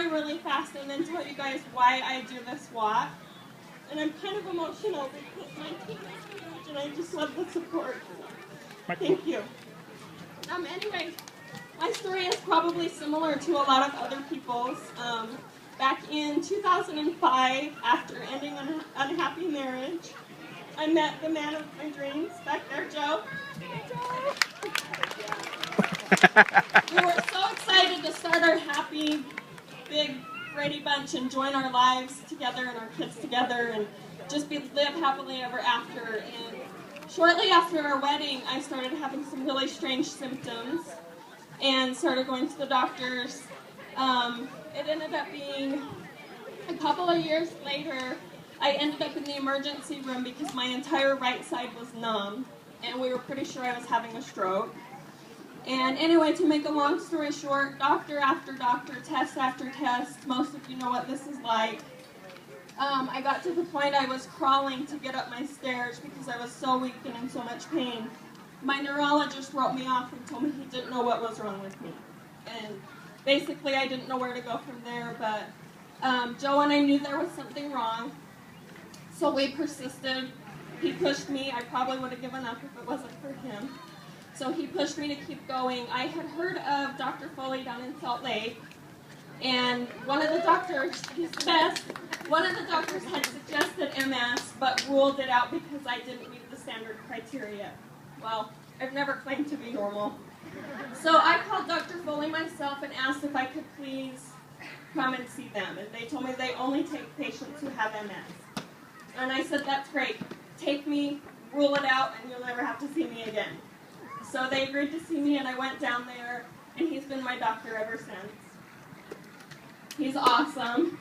story really fast and then tell you guys why I do this walk. And I'm kind of emotional because my team is huge and I just love the support. Thank you. Anyway, my story is probably similar to a lot of other people's. Back in 2005, after ending an unhappy marriage, I met the man of my dreams. Back there, Joe. Hey, Joe. We were so excited to start our happy, big, Brady bunch and join our lives together and our kids together and just live happily ever after. And shortly after our wedding, I started having some really strange symptoms and started going to the doctors. It ended up being a couple of years later, I ended up in the emergency room because my entire right side was numb, and we were pretty sure I was having a stroke. And anyway, to make a long story short, doctor after doctor, test after test, most of you know what this is like. I got to the point I was crawling to get up my stairs because I was so weak and in so much pain. My neurologist wrote me off and told me he didn't know what was wrong with me. And basically, I didn't know where to go from there, but Joe and I knew there was something wrong, so we persisted. He pushed me. I probably would have given up if it wasn't for him. So he pushed me to keep going. I had heard of Dr. Foley down in Salt Lake, and one of the doctors, he's the best, one of the doctors had suggested MS, but ruled it out because I didn't meet the standard criteria. Well, I've never claimed to be normal. So I called Dr. Foley myself and asked if I could please come and see them. And they told me they only take patients who have MS. And I said, that's great. Take me, rule it out, and you'll never have to see me again. So they agreed to see me, and I went down there, and he's been my doctor ever since. He's awesome.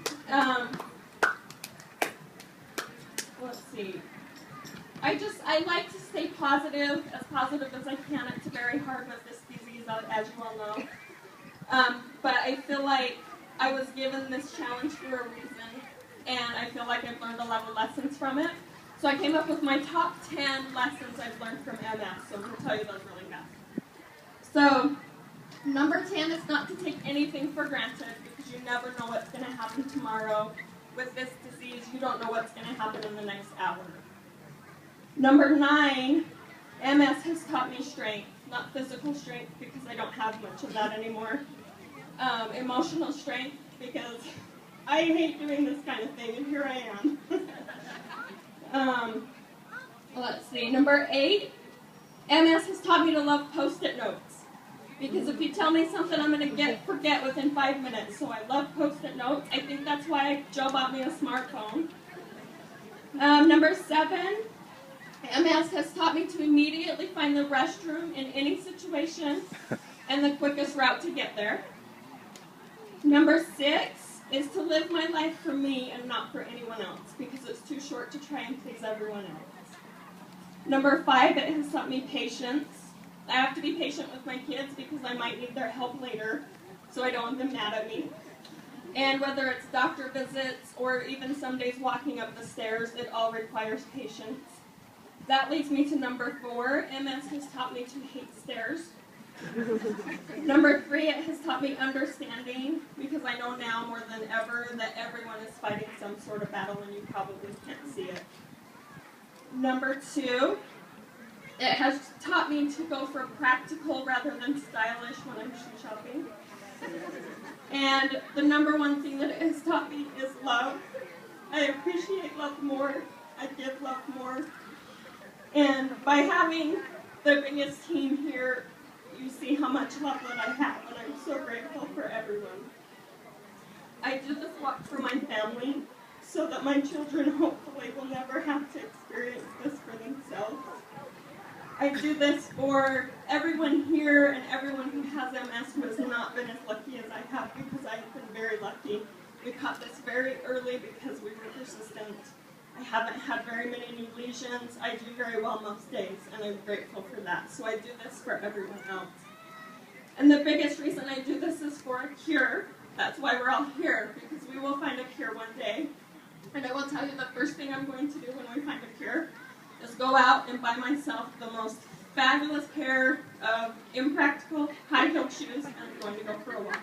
Let's see. I like to stay positive as I can. It's very hard with this disease, as you all know. But I feel like I was given this challenge for a reason, and I feel like I've learned a lot of lessons from it. So I came up with my top 10 lessons I've learned from MS, so I'm going to tell you those really fast. So, number 10 is not to take anything for granted, because you never know what's going to happen tomorrow. With this disease, you don't know what's going to happen in the next hour. Number 9, MS has taught me strength, not physical strength, because I don't have much of that anymore. Emotional strength, because I hate doing this kind of thing, and here I am. Let's see, number 8, MS has taught me to love Post-it notes. Because if you tell me something, I'm going to forget within 5 minutes. So I love Post-it notes. I think that's why Joe bought me a smartphone. Number 7, MS has taught me to immediately find the restroom in any situation and the quickest route to get there. Number 6 is to live my life for me and not for anyone else, because it's too short to try and please everyone else. Number 5, it has taught me patience. I have to be patient with my kids because I might need their help later, so I don't want them mad at me. And whether it's doctor visits or even some days walking up the stairs, it all requires patience. That leads me to number 4. MS has taught me to hate stairs. Number 3, it has taught me understanding, because I know now more than ever that everyone is fighting some sort of battle and you probably can't see it. Number 2, it has taught me to go for practical rather than stylish when I'm shoe shopping. And the number 1 thing that it has taught me is love. I appreciate love more. I give love more. And by having the biggest team here, you see how much love that I have, and I'm so grateful for everyone. I do this walk for my family, so that my children hopefully will never have to experience this for themselves. I do this for everyone here and everyone who has MS who has not been as lucky as I have, because I've been very lucky. We caught this very early because we were persistent. I haven't had very many new lesions. I do very well most days, and I'm grateful for that. So I do this for everyone else. And the biggest reason I do this is for a cure. That's why we're all here, because we will find a cure one day. And I will tell you the first thing I'm going to do when we find a cure is go out and buy myself the most fabulous pair of impractical high-heeled shoes, and I'm going to go for a walk.